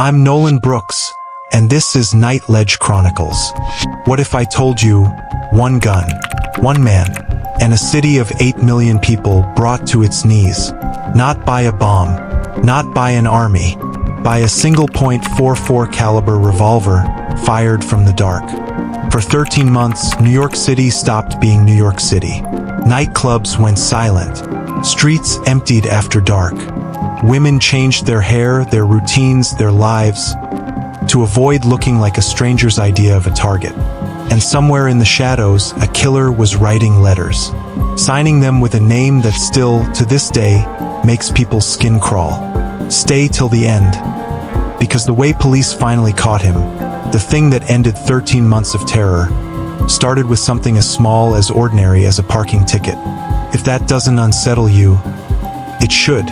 I'm Nolan Brooks, and this is Nightledge Chronicles. What if I told you, one gun, one man, and a city of 8 million people brought to its knees, not by a bomb, not by an army, by a single .44 caliber revolver fired from the dark. For 13 months, New York City stopped being New York City. Nightclubs went silent. Streets emptied after dark. Women changed their hair, their routines, their lives, to avoid looking like a stranger's idea of a target. And somewhere in the shadows, a killer was writing letters, signing them with a name that still, to this day, makes people's skin crawl. Stay till the end. Because the way police finally caught him, the thing that ended 13 months of terror, started with something as small as ordinary as a parking ticket. If that doesn't unsettle you, it should.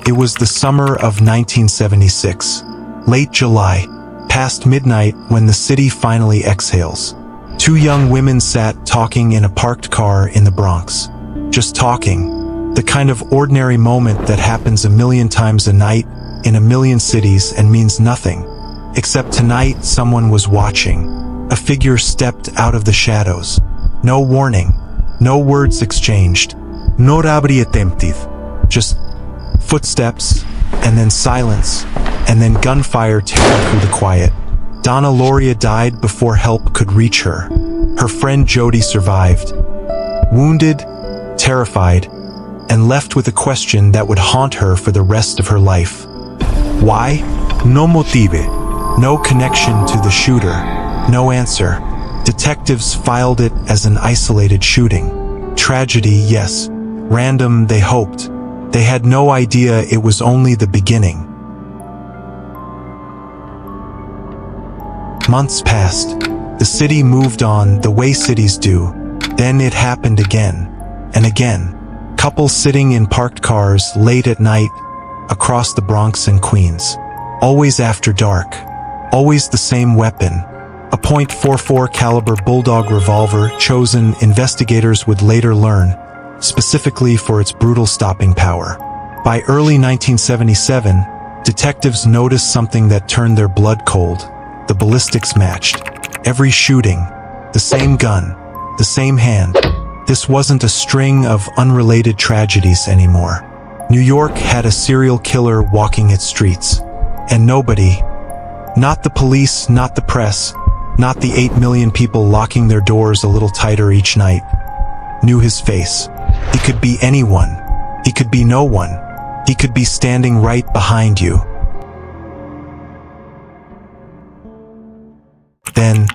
It was the summer of 1976, late July, past midnight when the city finally exhales. Two young women sat talking in a parked car in the Bronx. Just talking, the kind of ordinary moment that happens a million times a night in a million cities and means nothing. Except tonight someone was watching. A figure stepped out of the shadows. No warning, no words exchanged. No emptied. Just footsteps, and then silence, and then gunfire tearing through the quiet. Donna Loria died before help could reach her. Her friend Jody survived. Wounded, terrified, and left with a question that would haunt her for the rest of her life. Why? No motive. No connection to the shooter. No answer. Detectives filed it as an isolated shooting. Tragedy, yes. Random, they hoped. They had no idea it was only the beginning. Months passed. The city moved on the way cities do. Then it happened again and again. Couples sitting in parked cars late at night across the Bronx and Queens. Always after dark. Always the same weapon. A .44 caliber bulldog revolver chosen, investigators would later learn, specifically for its brutal stopping power. By early 1977, detectives noticed something that turned their blood cold. The ballistics matched. Every shooting, the same gun, the same hand. This wasn't a string of unrelated tragedies anymore. New York had a serial killer walking its streets. And nobody, not the police, not the press, not the 8 million people locking their doors a little tighter each night, knew his face. He could be anyone. He could be no one. He could be standing right behind you. Then,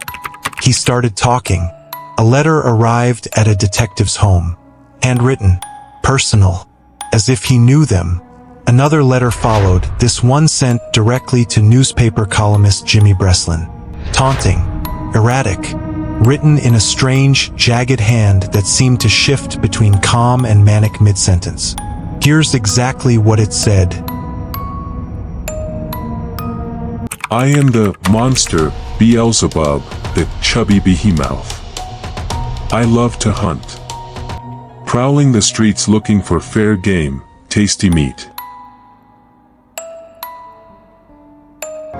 he started talking. A letter arrived at a detective's home. Handwritten, personal, as if he knew them. Another letter followed, this one sent directly to newspaper columnist Jimmy Breslin. Taunting, erratic, written in a strange, jagged hand that seemed to shift between calm and manic mid-sentence. Here's exactly what it said. I am the monster, Beelzebub, the chubby behemoth. I love to hunt. Prowling the streets looking for fair game, tasty meat.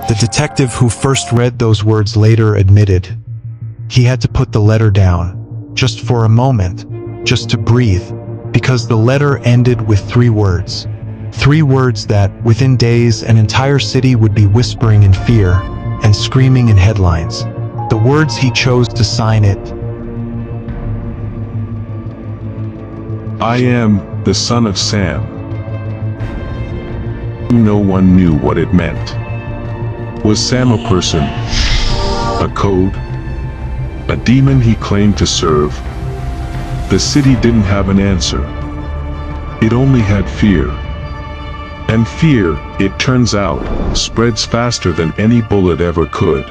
The detective who first read those words later admitted he had to put the letter down, just for a moment, just to breathe, because the letter ended with 3 words. 3 words that, within days, an entire city would be whispering in fear and screaming in headlines. The words he chose to sign it. I am the son of Sam. No one knew what it meant. Was Sam a person? A code? A demon he claimed to serve? The city didn't have an answer. It only had fear. And fear, it turns out, spreads faster than any bullet ever could.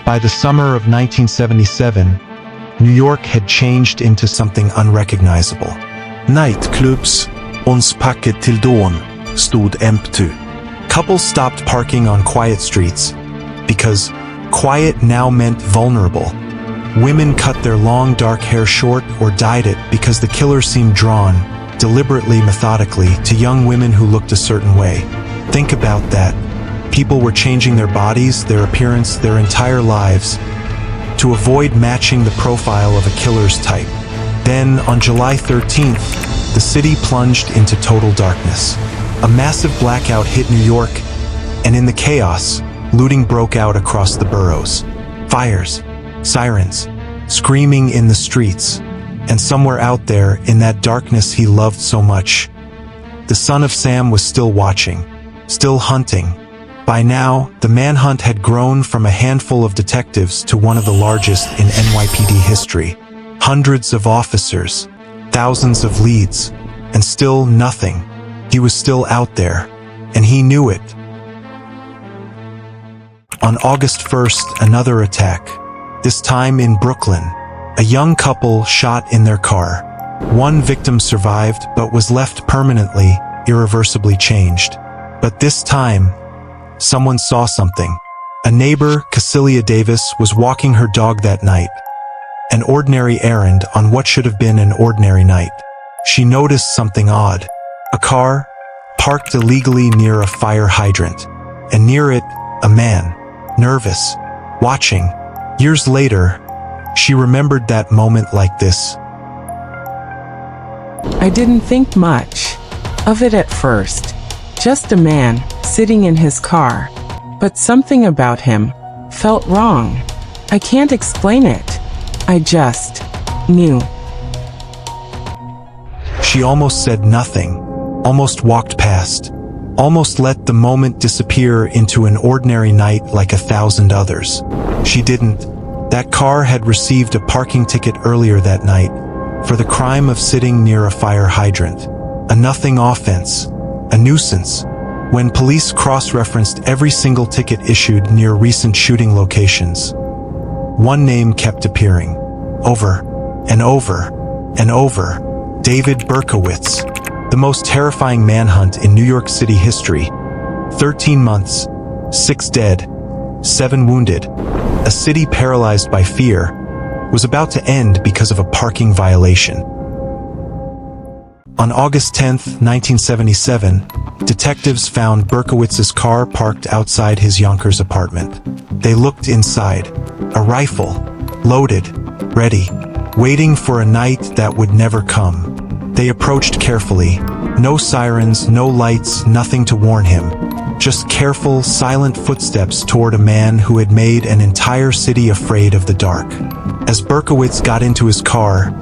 By the summer of 1977, New York had changed into something unrecognizable. Nightclubs, ons packet till dawn, stod empty. Couples stopped parking on quiet streets because quiet now meant vulnerable. Women cut their long dark hair short or dyed it because the killer seemed drawn, deliberately, methodically, to young women who looked a certain way. Think about that. People were changing their bodies, their appearance, their entire lives to avoid matching the profile of a killer's type. Then, on July 13th, the city plunged into total darkness. A massive blackout hit New York, and in the chaos, looting broke out across the boroughs. Fires, sirens, screaming in the streets, and somewhere out there, in that darkness he loved so much, the son of Sam was still watching, still hunting. By now, the manhunt had grown from a handful of detectives to one of the largest in NYPD history. Hundreds of officers, thousands of leads, and still nothing. He was still out there, and he knew it. On August 1st, another attack. This time in Brooklyn. A young couple shot in their car. One victim survived, but was left permanently, irreversibly changed. But this time, someone saw something. A neighbor, Cecilia Davis, was walking her dog that night. An ordinary errand on what should have been an ordinary night. She noticed something odd. A car, parked illegally near a fire hydrant. And near it, a man, nervous, watching. Years later, she remembered that moment like this. I didn't think much of it at first. Just a man sitting in his car. But something about him felt wrong. I can't explain it. I just knew. She almost said nothing, almost walked past, almost let the moment disappear into an ordinary night like 1,000 others. She didn't. That car had received a parking ticket earlier that night for the crime of sitting near a fire hydrant. A nothing offense, a nuisance. When police cross-referenced every single ticket issued near recent shooting locations, one name kept appearing, over and over and over. David Berkowitz, the most terrifying manhunt in New York City history. 13 months, 6 dead, 7 wounded. A city paralyzed by fear was about to end because of a parking violation. On August 10, 1977, detectives found Berkowitz's car parked outside his Yonkers apartment. They looked inside. A rifle, loaded, ready, waiting for a night that would never come. They approached carefully. No sirens, no lights, nothing to warn him. Just careful, silent footsteps toward a man who had made an entire city afraid of the dark. As Berkowitz got into his car,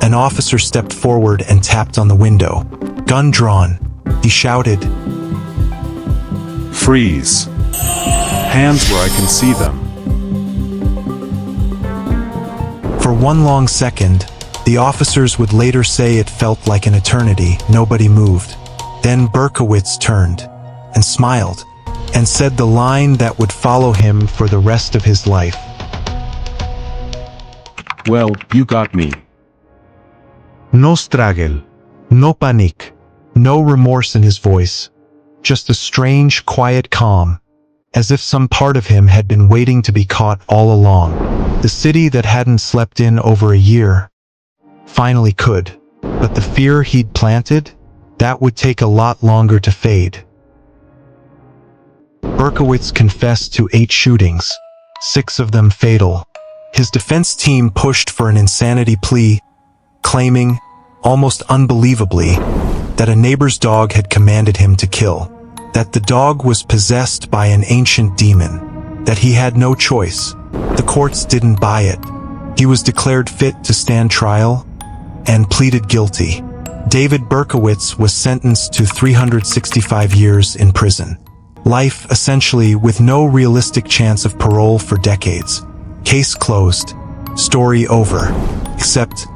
an officer stepped forward and tapped on the window. Gun drawn, he shouted, "Freeze. Hands where I can see them." For one long second, the officers would later say it felt like an eternity. Nobody moved. Then Berkowitz turned and smiled and said the line that would follow him for the rest of his life. "Well, you got me." No struggle, no panic, no remorse in his voice. Just a strange, quiet calm, as if some part of him had been waiting to be caught all along. The city that hadn't slept in over a year finally could. But the fear he'd planted, that would take a lot longer to fade. Berkowitz confessed to 8 shootings, 6 of them fatal. His defense team pushed for an insanity plea, claiming, almost unbelievably, that a neighbor's dog had commanded him to kill, that the dog was possessed by an ancient demon, that he had no choice. The courts didn't buy it. He was declared fit to stand trial and pleaded guilty. David Berkowitz was sentenced to 365 years in prison. Life, essentially, with no realistic chance of parole for decades. Case closed. Story over. Except,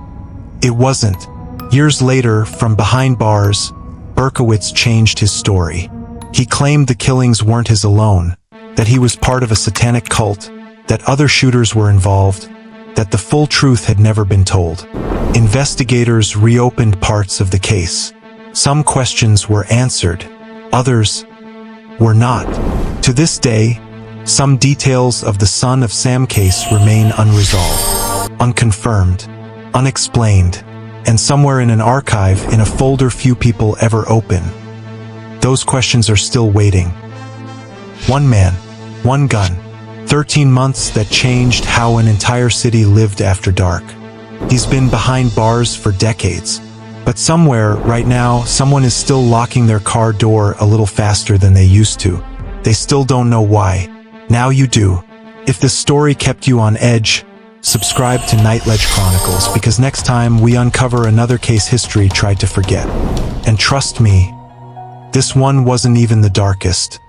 it wasn't. Years later, from behind bars, Berkowitz changed his story. He claimed the killings weren't his alone, that he was part of a satanic cult, that other shooters were involved, that the full truth had never been told. Investigators reopened parts of the case. Some questions were answered, others were not. To this day, some details of the Son of Sam case remain unresolved, unconfirmed, unexplained. and somewhere in an archive in a folder few people ever open. Those questions are still waiting. One man, one gun, 13 months that changed how an entire city lived after dark. He's been behind bars for decades. But somewhere, right now, someone is still locking their car door a little faster than they used to. They still don't know why. Now you do. If this story kept you on edge, subscribe to Nightledge Chronicles, because next time we uncover another case history tried to forget. And trust me, this one wasn't even the darkest.